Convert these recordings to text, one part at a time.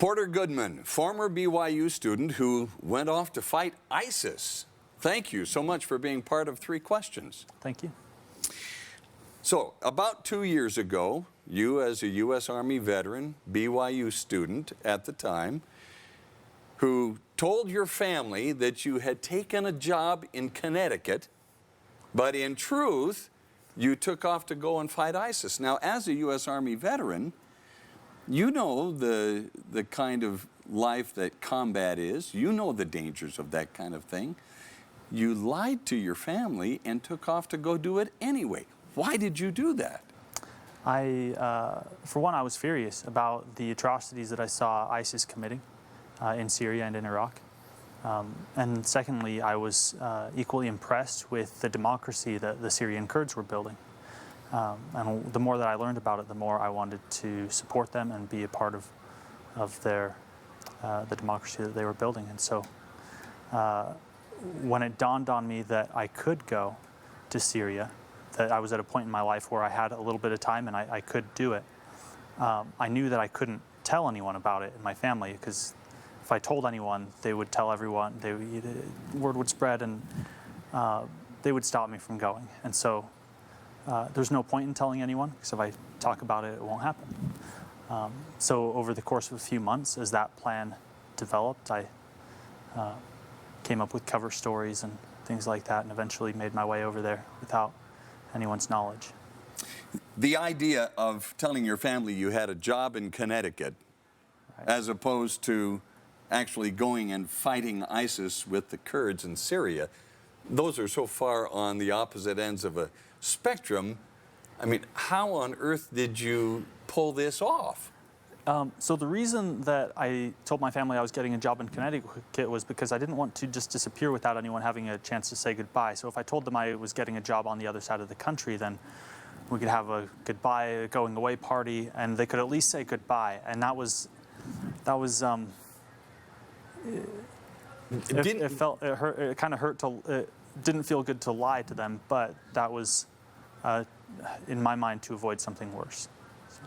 Porter Goodman, former BYU student who went off to fight ISIS. Thank you so much for being part of Three Questions. Thank you. So, about 2 years ago, you as a U.S. Army veteran, BYU student at the time, who told your family that you had taken a job in Connecticut, but in truth, you took off to go and fight ISIS. Now, as a U.S. Army veteran, you know the kind of life that combat is. You know the dangers of that kind of thing. You lied to your family and took off to go do it anyway. Why did you do that? For one, I was furious about the atrocities that I saw ISIS committing in Syria and in Iraq. And secondly, I was equally impressed with the democracy that the Syrian Kurds were building. And the more that I learned about it, the more I wanted to support them and be a part of their the democracy that they were building. And so when it dawned on me that I could go to Syria, that I was at a point in my life where I had a little bit of time and I could do it, I knew that I couldn't tell anyone about it in my family, because if I told anyone, they would tell everyone, word would spread, and they would stop me from going. And so there's no point in telling anyone, because if I talk about it, it won't happen. So over the course of a few months, as that plan developed, I came up with cover stories and things like that, and eventually made my way over there without anyone's knowledge. The idea of telling your family you had a job in Connecticut, right, as opposed to actually going and fighting ISIS with the Kurds in Syria, those are so far on the opposite ends of a spectrum. I mean, how on earth did you pull this off? So the reason that I told my family I was getting a job in Connecticut was because I didn't want to just disappear without anyone having a chance to say goodbye. So if I told them I was getting a job on the other side of the country, then we could have a goodbye, going away party, and they could at least say goodbye. And it kind of hurt to, it didn't feel good to lie to them, but that was, in my mind, to avoid something worse.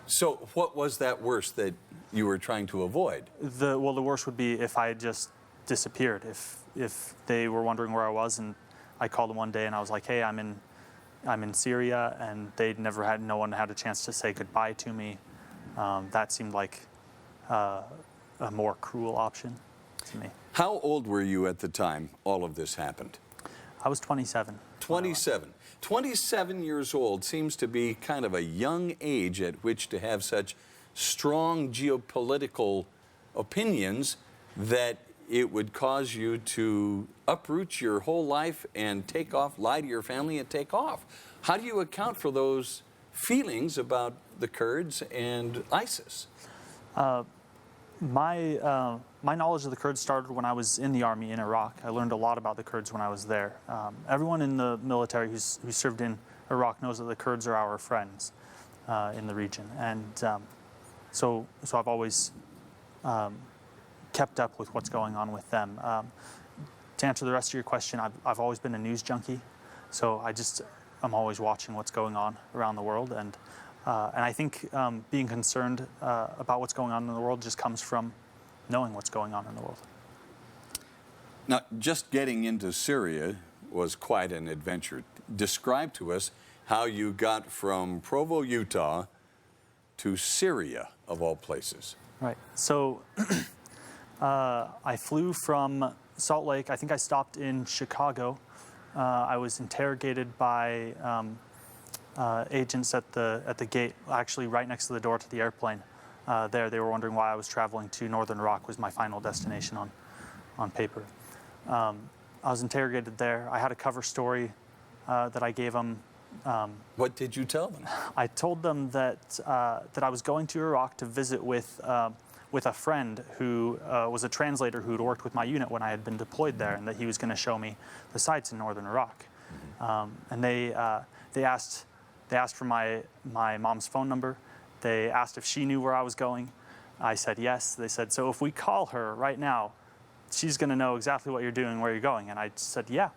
So what was that worse that you were trying to avoid? The worst would be if I had just disappeared. If they were wondering where I was, and I called them one day and I was like, "Hey, I'm in Syria," and no one had a chance to say goodbye to me. That seemed like a more cruel option to me. How old were you at the time all of this happened? I was 27. 27. 27 years old seems to be kind of a young age at which to have such strong geopolitical opinions that it would cause you to uproot your whole life and take off, lie to your family and take off. How do you account for those feelings about the Kurds and ISIS? My knowledge of the Kurds started when I was in the army in Iraq. I learned a lot about the Kurds when I was there. Everyone in the military who served in Iraq knows that the Kurds are our friends in the region, and so I've always kept up with what's going on with them. To answer the rest of your question, I've always been a news junkie, so I'm always watching what's going on around the world, and I think being concerned about what's going on in the world just comes from knowing what's going on in the world. Now, just getting into Syria was quite an adventure. Describe to us how you got from Provo, Utah to Syria, of all places. Right. So I flew from Salt Lake. I think I stopped in Chicago. I was interrogated by agents at the gate, actually right next to the door to the airplane. They were wondering why I was traveling to northern Iraq, was my final destination on paper. I was interrogated there. I had a cover story that I gave them. What did you tell them? I told them that I was going to Iraq to visit with a friend who was a translator who had worked with my unit when I had been deployed there, and that he was going to show me the sites in northern Iraq. And they asked for my mom's phone number. They asked if she knew where I was going. I said yes. They said, "So if we call her right now, she's going to know exactly what you're doing, where you're going." And I said, "Yeah."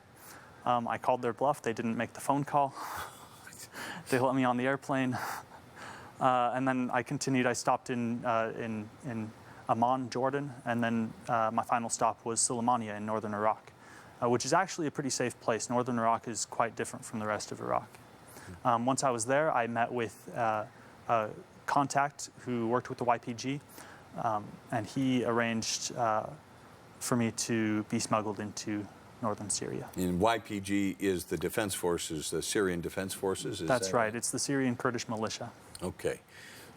I called their bluff. They didn't make the phone call. They let me on the airplane. And then I continued. I stopped in Amman, Jordan, and then my final stop was Sulaymaniyah in northern Iraq, which is actually a pretty safe place. Northern Iraq is quite different from the rest of Iraq. Once I was there, I met with a contact who worked with the YPG, and he arranged for me to be smuggled into northern Syria. And YPG is the Defense Forces, the Syrian Defense Forces? That's right. It's the Syrian Kurdish militia. Okay.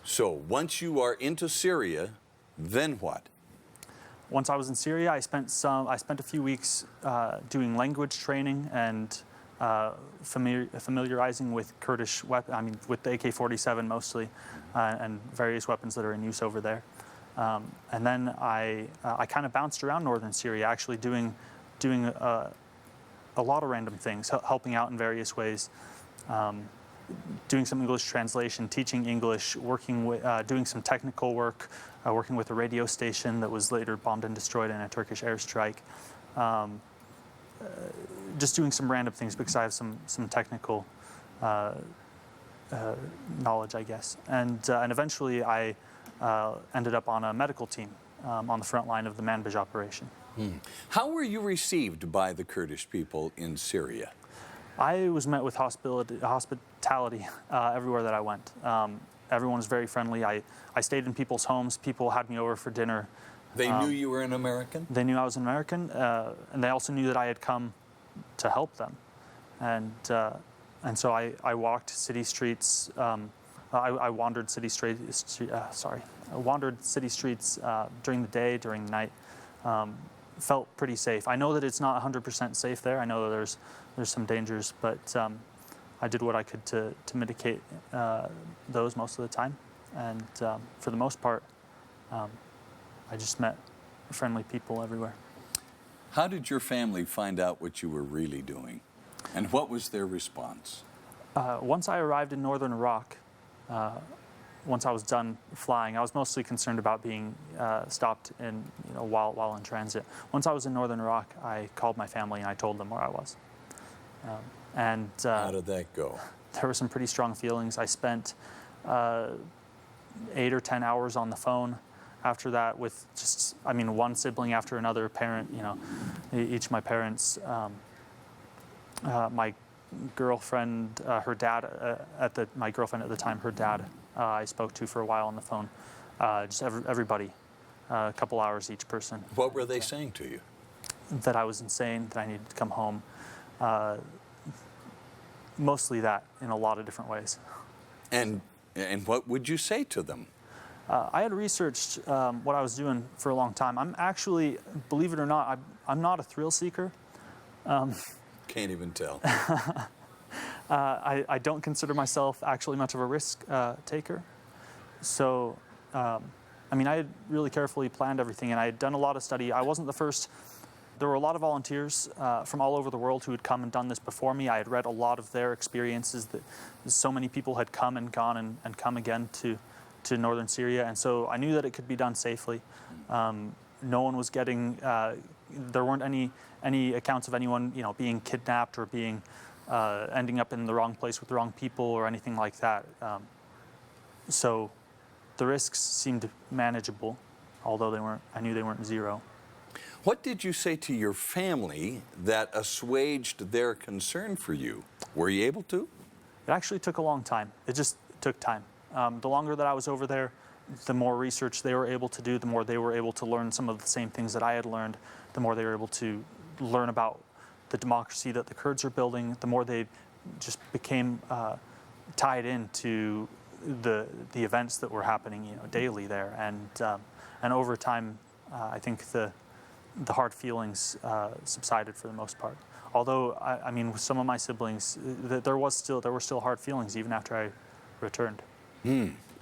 So once you are into Syria, then what? Once I was in Syria, I spent a few weeks doing language training and familiarizing with Kurdish weapons. I mean, with the AK-47 mostly, and various weapons that are in use over there. And then I kind of bounced around northern Syria, actually doing a lot of random things, helping out in various ways, doing some English translation, teaching English, working with, doing some technical work, working with a radio station that was later bombed and destroyed in a Turkish airstrike. Just doing some random things because I have some technical knowledge, I guess. And eventually I ended up on a medical team on the front line of the Manbij operation. How were you received by the Kurdish people in Syria? I was met with hospitality everywhere that I went. Everyone was very friendly. I stayed in people's homes. People had me over for dinner. They knew you were an American? They knew I was an American, and they also knew that I had come to help them. And so I walked city streets. I wandered city streets. I wandered city streets during the day, during the night. Felt pretty safe. I know that it's not 100% safe there. I know that there's some dangers, but I did what I could to mitigate those most of the time. And for the most part, I just met friendly people everywhere. How did your family find out what you were really doing? And what was their response? Once I arrived in northern Iraq, once I was done flying, I was mostly concerned about being stopped while in transit. Once I was in northern Iraq, I called my family and I told them where I was. How did that go? There were some pretty strong feelings. I spent 8 or 10 hours on the phone after that with one sibling after another, parent, each of my parents, my girlfriend, her dad, my girlfriend at the time, her dad, I spoke to for a while on the phone. Just everybody, a couple hours each person. What were they saying to you? That I was insane, that I needed to come home. Mostly that, in a lot of different ways. And what would you say to them? I had researched what I was doing for a long time. I'm actually, believe it or not, I'm not a thrill seeker. Can't even tell. I don't consider myself actually much of a risk taker. So, I had really carefully planned everything, and I had done a lot of study. I wasn't the first. There were a lot of volunteers from all over the world who had come and done this before me. I had read a lot of their experiences, that so many people had come and gone and come again to northern Syria, and so I knew that it could be done safely. No one was getting, there weren't any accounts of anyone being kidnapped or being ending up in the wrong place with the wrong people or anything like that. So the risks seemed manageable, although I knew they weren't zero. What did you say to your family that assuaged their concern for you? Were you able to? It actually took a long time. It just took time. The longer that I was over there, the more research they were able to do, the more they were able to learn some of the same things that I had learned, the more they were able to learn about the democracy that the Kurds are building, the more they just became tied into the events that were happening daily there. And over time, I think the hard feelings subsided for the most part. Although, with some of my siblings, there were still hard feelings even after I returned.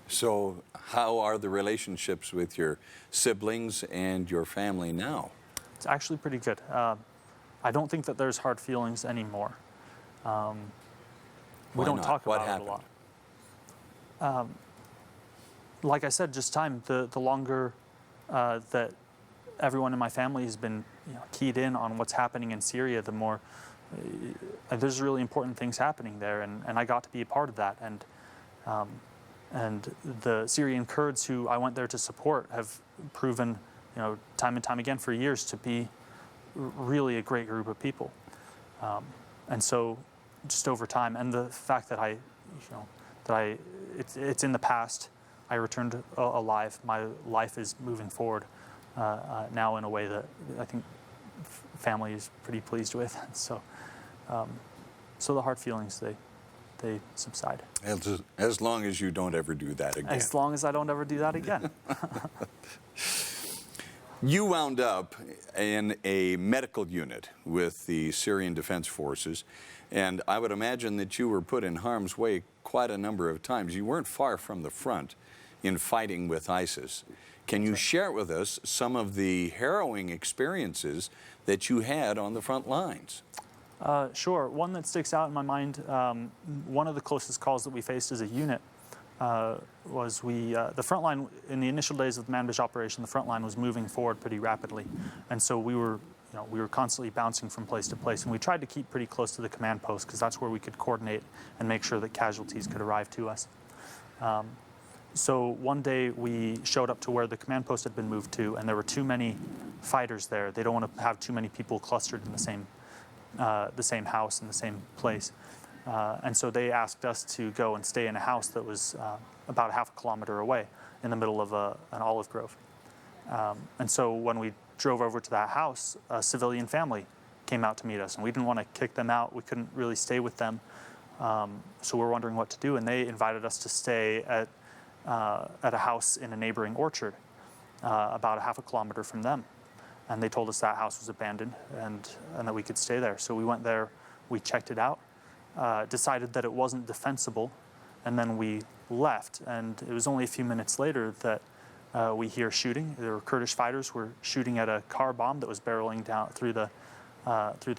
So how are the relationships with your siblings and your family now? It's actually pretty good. I don't think that there's hard feelings anymore. We don't talk about it a lot. Like I said, just time. The longer that everyone in my family has been keyed in on what's happening in Syria, the more there's really important things happening there, and I got to be a part of that. And And the Syrian Kurds who I went there to support have proven, time and time again for years to be really a great group of people. And so just over time, and the fact that it's in the past, I returned alive. My life is moving forward now in a way that I think family is pretty pleased with. So, so the hard feelings, they subside. As long as you don't ever do that again. As long as I don't ever do that again. You wound up in a medical unit with the Syrian Defense Forces, and I would imagine that you were put in harm's way quite a number of times. You weren't far from the front in fighting with ISIS. Can you share with us some of the harrowing experiences that you had on the front lines? Sure. One that sticks out in my mind, one of the closest calls that we faced as a unit was the front line, in the initial days of the Manbij operation, the front line was moving forward pretty rapidly. And so we were constantly bouncing from place to place. And we tried to keep pretty close to the command post because that's where we could coordinate and make sure that casualties could arrive to us. So one day we showed up to where the command post had been moved to, and there were too many fighters there. They don't want to have too many people clustered in the same house in the same place. And so they asked us to go and stay in a house that was about half a kilometer away in the middle of an olive grove. And so when we drove over to that house, a civilian family came out to meet us, and we didn't want to kick them out. We couldn't really stay with them. So we were wondering what to do, and they invited us to stay at a house in a neighboring orchard about a half a kilometer from them. And they told us that house was abandoned and that we could stay there. So we went there, we checked it out, decided that it wasn't defensible, and then we left. And it was only a few minutes later that we hear shooting. There were Kurdish fighters were shooting at a car bomb that was barreling down through the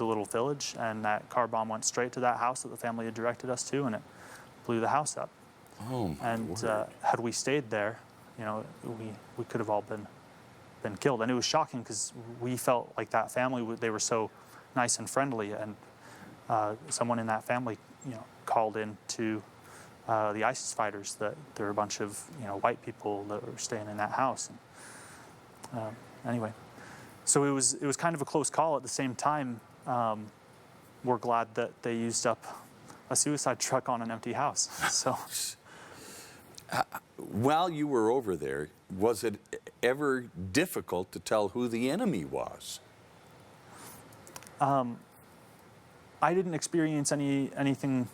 little village, and that car bomb went straight to that house that the family had directed us to, and it blew the house up. Oh, my and word. Had we stayed there, we could have all been killed. And it was shocking because we felt like that family, they were so nice and friendly, and someone in that family called in to the ISIS fighters that there were a bunch of white people that were staying in that house. And, anyway, so it was kind of a close call. At the same time, we're glad that they used up a suicide truck on an empty house. So while you were over there, was it ever difficult to tell who the enemy was? I didn't experience anything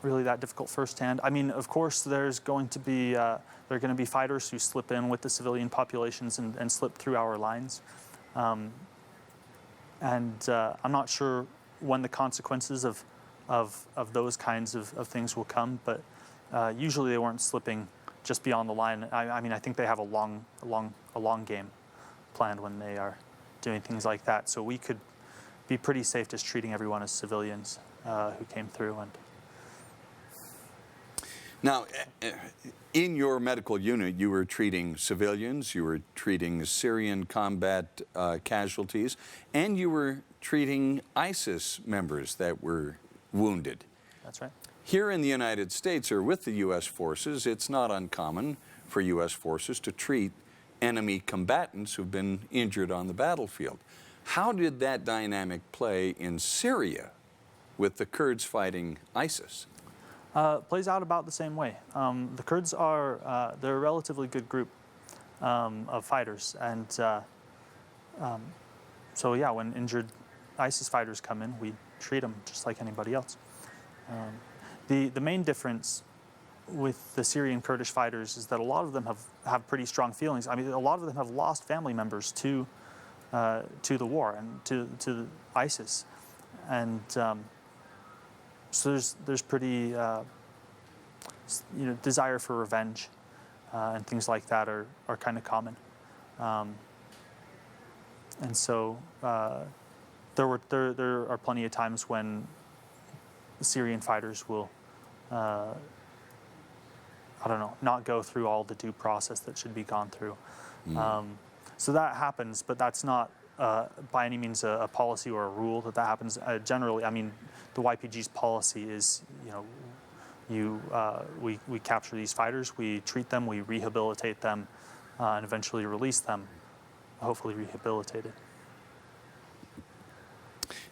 really that difficult firsthand. I mean, of course, there's going to be fighters who slip in with the civilian populations and slip through our lines, and I'm not sure when the consequences of those kinds of things will come, but usually they weren't slipping just beyond the line. I mean, I think they have a long game planned when they are doing things like that. So we could be pretty safe just treating everyone as civilians who came through. And now, in your medical unit, you were treating civilians, you were treating Syrian combat casualties, and you were treating ISIS members that were wounded. that's right. Here in the United States, or with the U.S. forces, it's not uncommon for U.S. forces to treat enemy combatants who've been injured on the battlefield. How did that dynamic play in Syria with the Kurds fighting ISIS? Plays out about the same way. The Kurds they're a relatively good group of fighters, and so yeah, when injured ISIS fighters come in, we treat them just like anybody else. The main difference with the Syrian Kurdish fighters is that a lot of them have pretty strong feelings. I mean, a lot of them have lost family members to the war and to ISIS, and so there's pretty desire for revenge and things like that are kind of common, and so there are plenty of times when the Syrian fighters will not go through all the due process that should be gone through. So that happens, but that's not by any means a policy or a rule that happens. Generally, I mean, the YPG's policy is, we capture these fighters, we treat them, we rehabilitate them, and eventually release them, hopefully rehabilitated.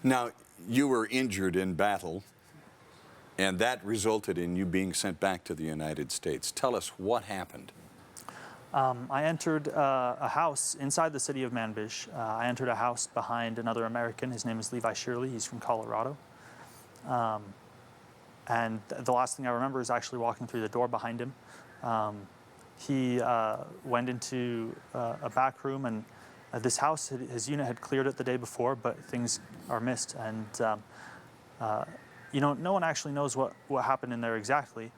Now, you were injured in battle, and that resulted in you being sent back to the United States. Tell us what happened. I entered a house inside the city of Manbij. I entered a house behind another American. His name is Levi Shirley. He's from Colorado. And the last thing I remember is actually walking through the door behind him. He went into a back room, and this house, his unit had cleared it the day before, but things are missed. And no one actually knows what happened in there exactly,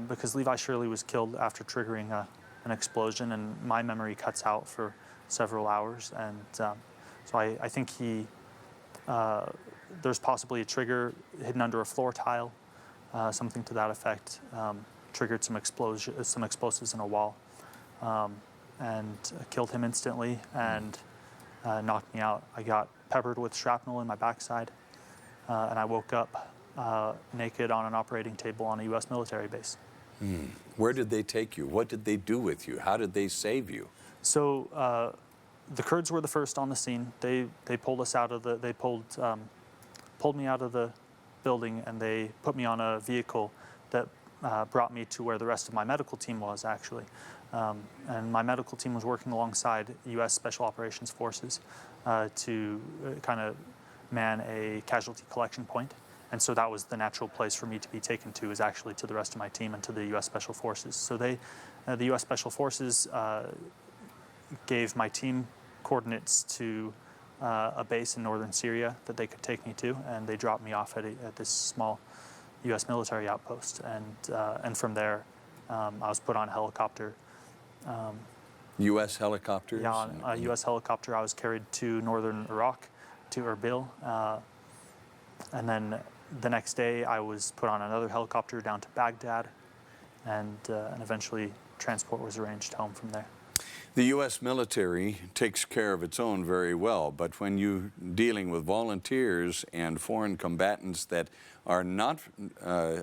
because Levi Shirley was killed after triggering an explosion, and my memory cuts out for several hours. And so I think there's possibly a trigger hidden under a floor tile, something to that effect, triggered some explosives in a wall, and killed him instantly and knocked me out. I got peppered with shrapnel in my backside, and I woke up naked on an operating table on a U.S. military base. Where did they take you? What did they do with you? How did they save you? So the Kurds were the first on the scene. They pulled us out of pulled me out of the building, and they put me on a vehicle that brought me to where the rest of my medical team was, actually. And my medical team was working alongside U.S. Special Operations Forces to kind of man a casualty collection point. And so that was the natural place for me to be taken to, is actually to the rest of my team and to the U.S. Special Forces. So the U.S. Special Forces gave my team coordinates to a base in northern Syria that they could take me to, and they dropped me off at this small U.S. military outpost. And from there, I was put on a helicopter. U.S. helicopters? Yeah, on a U.S. helicopter. I was carried to northern Iraq, to Erbil, and then the next day I was put on another helicopter down to Baghdad, and eventually transport was arranged home from there. The U.S. military takes care of its own very well, but when you're dealing with volunteers and foreign combatants that are not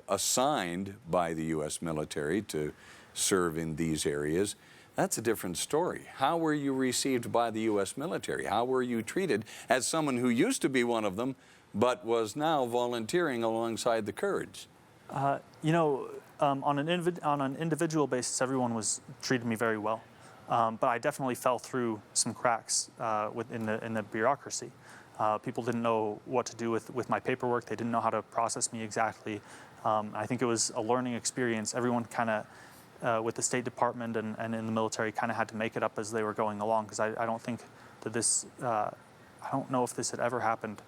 assigned by the U.S. military to serve in these areas, that's a different story. How were you received by the U.S. military? How were you treated as someone who used to be one of them, but was now volunteering alongside the Kurds? On an individual basis, everyone treated me very well. But I definitely fell through some cracks in the bureaucracy. People didn't know what to do with my paperwork. They didn't know how to process me exactly. I think it was a learning experience. Everyone kind of, with the State Department and in the military, kind of had to make it up as they were going along, because I don't think that I don't know if this had ever happened,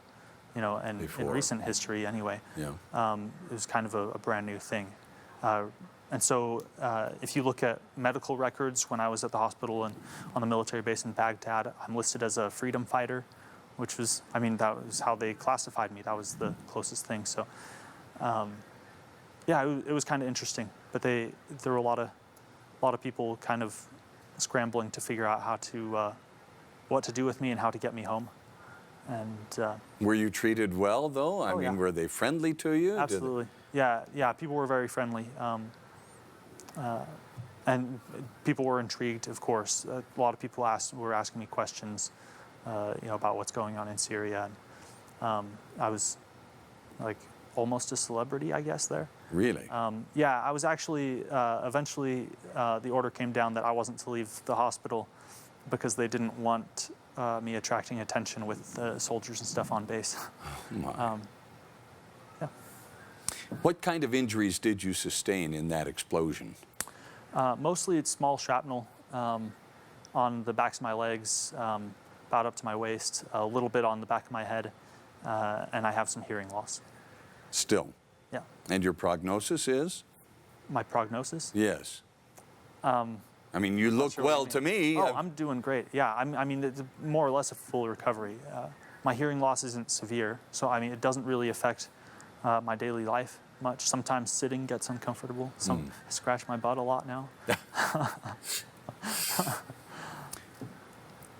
in recent history anyway. Yeah. It was kind of a brand new thing. And so if you look at medical records, when I was at the hospital and on the military base in Baghdad, I'm listed as a freedom fighter, which was, that was how they classified me. That was the closest thing. So, it was kind of interesting. But there were a lot of people kind of scrambling to figure out what to do with me and how to get me home. And were you treated well, though? I mean, were they friendly to you? Absolutely. Yeah. People were very friendly. And people were intrigued, of course. A lot of people were asking me questions, about what's going on in Syria. And I was like almost a celebrity, I guess, there. Really? I was actually, eventually the order came down that I wasn't to leave the hospital because they didn't want me attracting attention with soldiers and stuff on base. What kind of injuries did you sustain in that explosion? Mostly it's small shrapnel on the backs of my legs, about up to my waist, a little bit on the back of my head, and I have some hearing loss. Still? Yeah. And your prognosis is? My prognosis? Yes. You look well to me. Oh, I'm doing great. Yeah, it's more or less a full recovery. My hearing loss isn't severe, so it doesn't really affect my daily life much. Sometimes sitting gets uncomfortable. I scratch my butt a lot now.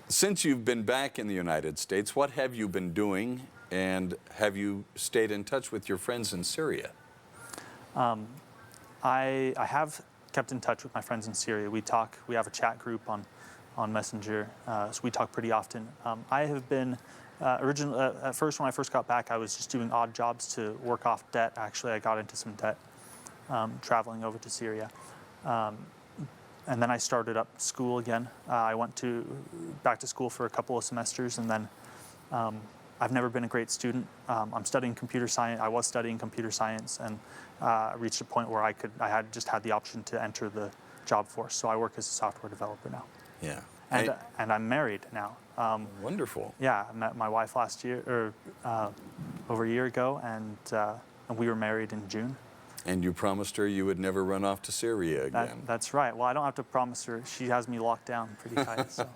Since you've been back in the United States, what have you been doing, and have you stayed in touch with your friends in Syria? I have kept in touch with my friends in Syria. We talk. We have a chat group on Messenger, so we talk pretty often. I have been at first, when I first got back, I was just doing odd jobs to work off debt. Actually, I got into some debt traveling over to Syria. And then I started up school again. I went back to school for a couple of semesters, and then I've never been a great student. I'm studying computer science. I was studying computer science, and reached a point where I had just had the option to enter the job force. So I work as a software developer now. Yeah. And I'm married now. Wonderful. Yeah, I met my wife last year, or over a year ago, and we were married in June. And you promised her you would never run off to Syria again. That's right. Well, I don't have to promise her. She has me locked down pretty tight. So.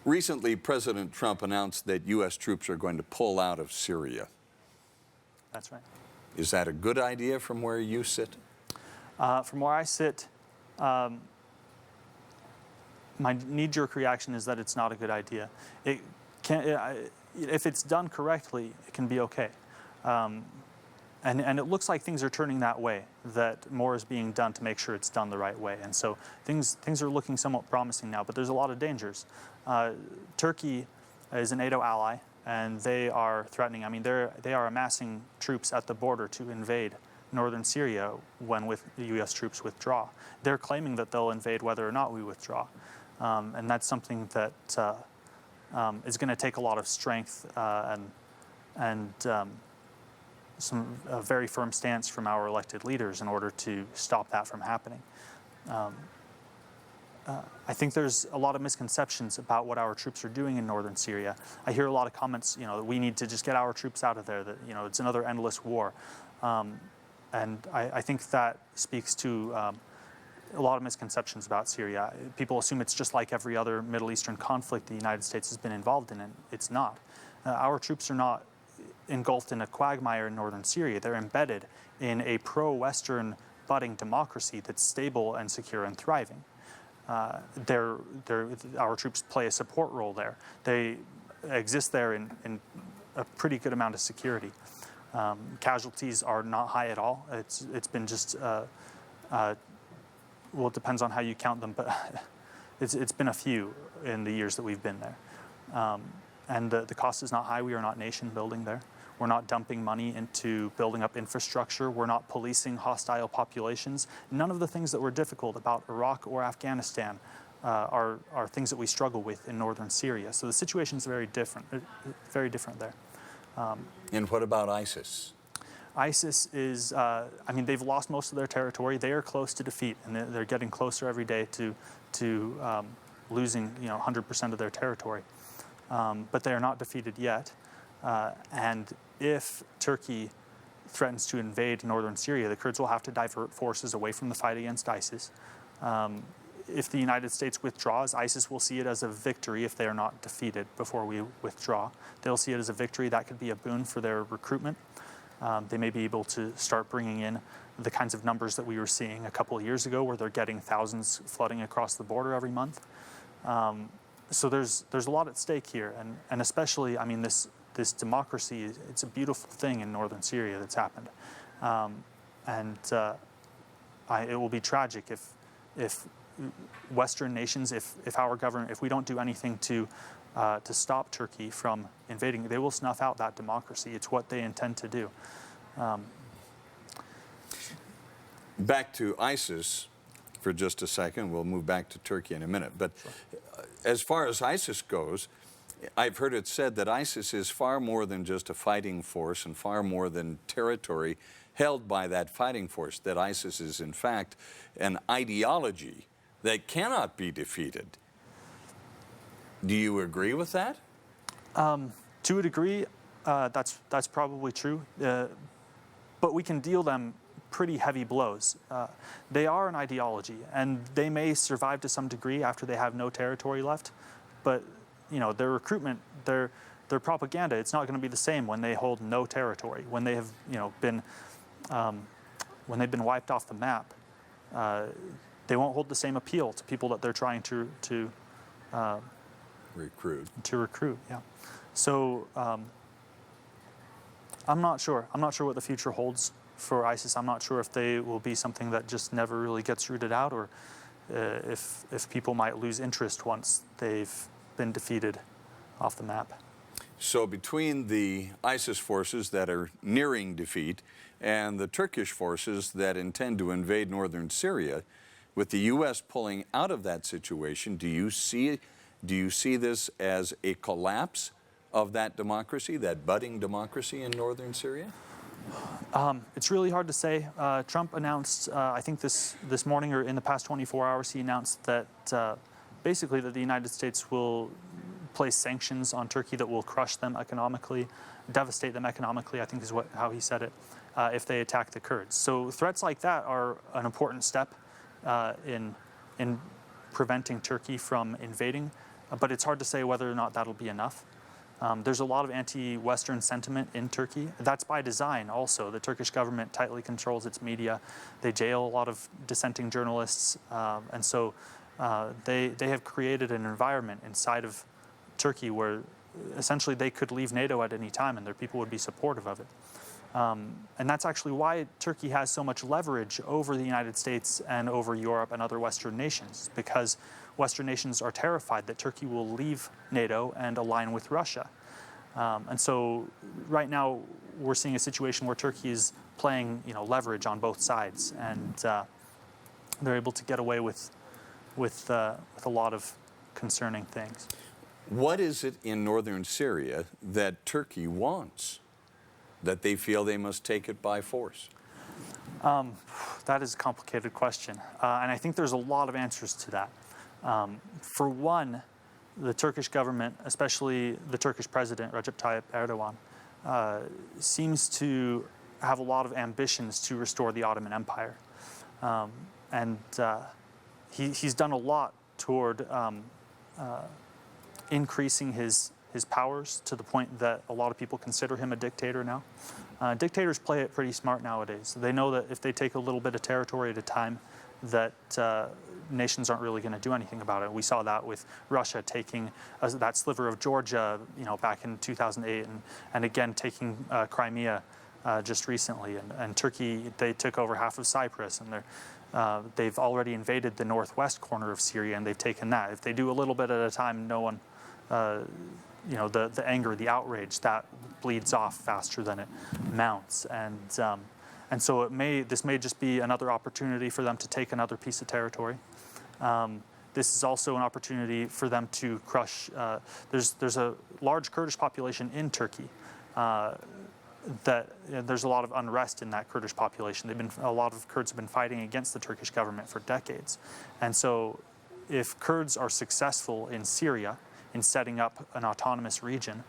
Recently, President Trump announced that U.S. troops are going to pull out of Syria. That's right. Is that a good idea from where you sit? From where I sit, my knee-jerk reaction is that it's not a good idea. If it's done correctly, it can be okay. And it looks like things are turning that way, that more is being done to make sure it's done the right way. And so things are looking somewhat promising now, but there's a lot of dangers. Turkey is a NATO ally, and they are threatening. I mean, they are amassing troops at the border to invade northern Syria when the U.S. troops withdraw. They're claiming that they'll invade whether or not we withdraw. And that's something that is going to take a lot of strength and some very firm stance from our elected leaders in order to stop that from happening. I think there's a lot of misconceptions about what our troops are doing in northern Syria. I hear a lot of comments, that we need to just get our troops out of there, that, it's another endless war. And I think that speaks to a lot of misconceptions about Syria. People assume it's just like every other Middle Eastern conflict the United States has been involved in, and it's not. Our troops are not engulfed in a quagmire in northern Syria. They're embedded in a pro-Western budding democracy that's stable and secure and thriving. Our troops play a support role there. They exist there in a pretty good amount of security. Casualties are not high at all. It's been just, it depends on how you count them, but it's been a few in the years that we've been there. And the cost is not high. We are not nation building there. We're not dumping money into building up infrastructure. We're not policing hostile populations. None of the things that were difficult about Iraq or Afghanistan are things that we struggle with in northern Syria. So the situation is very different there. And what about ISIS? ISIS is, they've lost most of their territory. They are close to defeat, and they're getting closer every day to losing 100% of their territory. But they are not defeated yet. And if Turkey threatens to invade northern Syria, the Kurds will have to divert forces away from the fight against ISIS. If the United States withdraws, ISIS will see it as a victory if they are not defeated before we withdraw. They'll see it as a victory. That could be a boon for their recruitment. They may be able to start bringing in the kinds of numbers that we were seeing a couple of years ago, where they're getting thousands flooding across the border every month. So there's a lot at stake here, and especially, this democracy, it's a beautiful thing in northern Syria that's happened. It will be tragic if Western nations, if our government, if we don't do anything to stop Turkey from invading, they will snuff out that democracy. It's what they intend to do. Back to ISIS for just a second. We'll move back to Turkey in a minute. But as far as ISIS goes, I've heard it said that ISIS is far more than just a fighting force and far more than territory held by that fighting force, that ISIS is in fact an ideology that cannot be defeated. Do you agree with that? To a degree, that's probably true. But we can deal them pretty heavy blows. They are an ideology, and they may survive to some degree after they have no territory left. But their recruitment, their propaganda, it's not going to be the same when they hold no territory. When they have been when they've been wiped off the map, they won't hold the same appeal to people that they're trying to recruit. Yeah. So I'm not sure. I'm not sure what the future holds for ISIS. I'm not sure if they will be something that just never really gets rooted out, or if people might lose interest once they've been defeated off the map. So between the ISIS forces that are nearing defeat and the Turkish forces that intend to invade northern Syria, with the U.S. pulling out of that situation, do you see this as a collapse of that democracy, that budding democracy in northern Syria? It's really hard to say. Trump announced, I think this morning or in the past 24 hours, he announced that basically that the United States will place sanctions on Turkey that will crush them economically, devastate them economically, I think is how he said it, if they attack the Kurds. So threats like that are an important step in preventing Turkey from invading, but it's hard to say whether or not that'll be enough. There's a lot of anti-Western sentiment in Turkey. That's by design also. The Turkish government tightly controls its media. They jail a lot of dissenting journalists, and so they have created an environment inside of Turkey where essentially they could leave NATO at any time and their people would be supportive of it. And that's actually why Turkey has so much leverage over the United States and over Europe and other Western nations, because Western nations are terrified that Turkey will leave NATO and align with Russia. And so right now we're seeing a situation where Turkey is playing, leverage on both sides, and they're able to get away with a lot of concerning things. What is it in northern Syria that Turkey wants, that they feel they must take it by force? That is a complicated question, and I think there's a lot of answers to that. For one, the Turkish government, especially the Turkish president, Recep Tayyip Erdogan, seems to have a lot of ambitions to restore the Ottoman Empire. And he's done a lot toward increasing his powers to the point that a lot of people consider him a dictator now. Dictators play it pretty smart nowadays. They know that if they take a little bit of territory at a time, that nations aren't really going to do anything about it. We saw that with Russia taking that sliver of Georgia, back in 2008, and again taking Crimea just recently. And Turkey, they took over half of Cyprus, and they've already invaded the northwest corner of Syria, and they've taken that. If they do a little bit at a time, no one, the anger, the outrage, that bleeds off faster than it mounts. And so this may just be another opportunity for them to take another piece of territory. This is also an opportunity for them to crush. There's a large Kurdish population in Turkey. There's a lot of unrest in that Kurdish population. A lot of Kurds have been fighting against the Turkish government for decades. And so if Kurds are successful in Syria in setting up an autonomous region,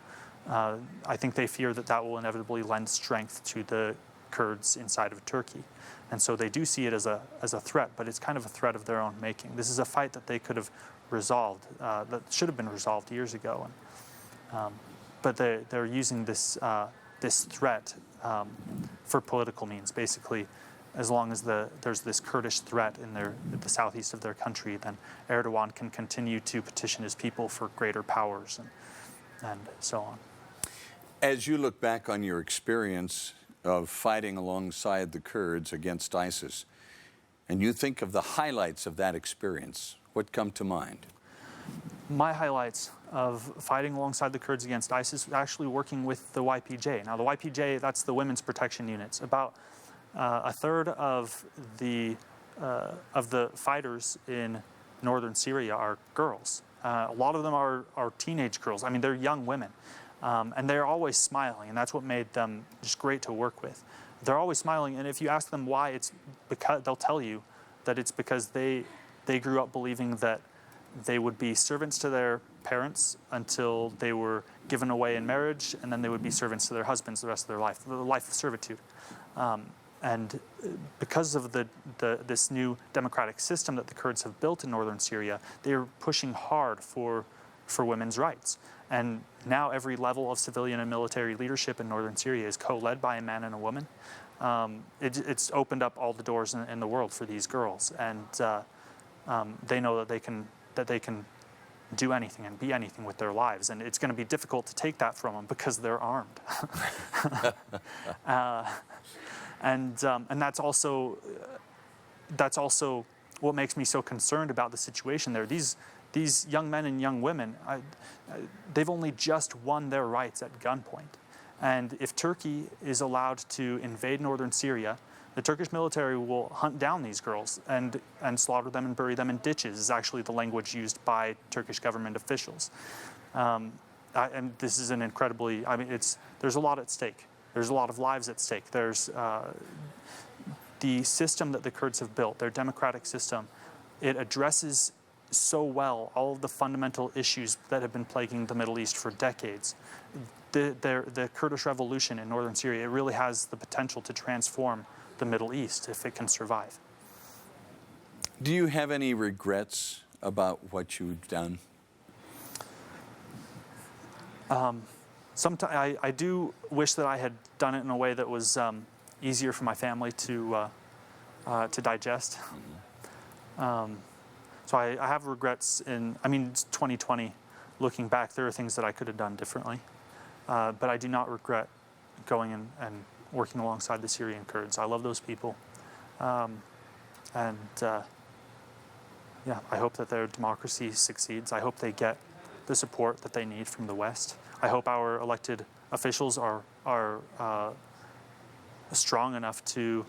I think they fear that will inevitably lend strength to the Kurds inside of Turkey. And so they do see it as a threat, but it's kind of a threat of their own making. This is a fight that they could have resolved, that should have been resolved years ago. But they're using this threat for political means. Basically, as long as there's this Kurdish threat in the southeast of their country, then Erdogan can continue to petition his people for greater powers and so on. As you look back on your experience of fighting alongside the Kurds against ISIS, and you think of the highlights of that experience, what come to mind? My highlights of fighting alongside the Kurds against ISIS was actually working with the YPJ. Now, the YPJ, that's the Women's Protection Units. About a third of the fighters in northern Syria are girls. A lot of them are teenage girls. I mean, they're young women. And they're always smiling, and that's what made them just great to work with. They're always smiling, and if you ask them why, it's because they'll tell you that it's because they grew up believing that they would be servants to their parents until they were given away in marriage, and then they would be servants to their husbands the rest of their life, the life of servitude. And because of this new democratic system that the Kurds have built in northern Syria, they're pushing hard for women's rights. And now every level of civilian and military leadership in northern Syria is co-led by a man and a woman. It's opened up all the doors in the world for these girls, and they know that they can do anything and be anything with their lives. And it's going to be difficult to take that from them because they're armed. And that's also what makes me so concerned about the situation there. These young men and young women, they've only just won their rights at gunpoint. And if Turkey is allowed to invade northern Syria, the Turkish military will hunt down these girls and slaughter them and bury them in ditches, is actually the language used by Turkish government officials. And this is an incredibly, there's a lot at stake. There's a lot of lives at stake. There's the system that the Kurds have built, their democratic system. It addresses so well all of the fundamental issues that have been plaguing the Middle East for decades. The Kurdish revolution in northern Syria, it really has the potential to transform the Middle East if it can survive. Do you have any regrets about what you've done? Sometimes I do wish that I had done it in a way that was easier for my family to digest. So I have regrets it's 2020. Looking back, there are things that I could have done differently. But I do not regret going and working alongside the Syrian Kurds. I love those people. I hope that their democracy succeeds. I hope they get the support that they need from the West. I hope our elected officials are strong enough to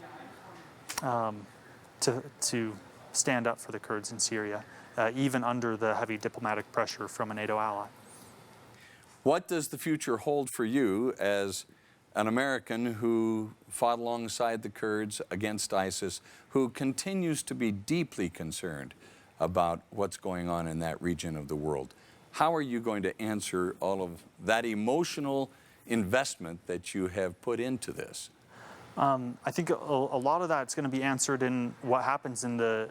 stand up for the Kurds in Syria, even under the heavy diplomatic pressure from a NATO ally. What does the future hold for you as an American who fought alongside the Kurds against ISIS, who continues to be deeply concerned about what's going on in that region of the world? How are you going to answer all of that emotional investment that you have put into this? I think a lot of that's going to be answered in what happens in the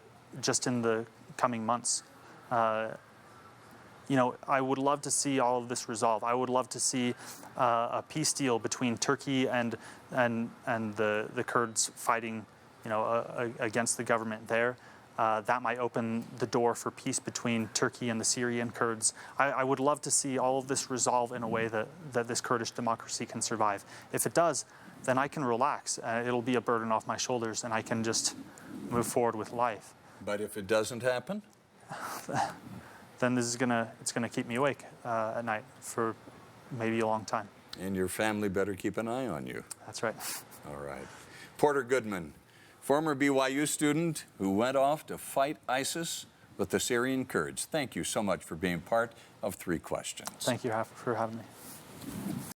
coming months. I would love to see all of this resolve. I would love to see a peace deal between Turkey and the Kurds fighting, against the government there. That might open the door for peace between Turkey and the Syrian Kurds. I would love to see all of this resolve in a way that this Kurdish democracy can survive. If it does, then I can relax. It'll be a burden off my shoulders, and I can just move forward with life. But if it doesn't happen? Then it's gonna keep me awake at night for maybe a long time. And your family better keep an eye on you. That's right. All right. Porter Goodman, former BYU student who went off to fight ISIS with the Syrian Kurds. Thank you so much for being part of 3 Questions. Thank you for having me.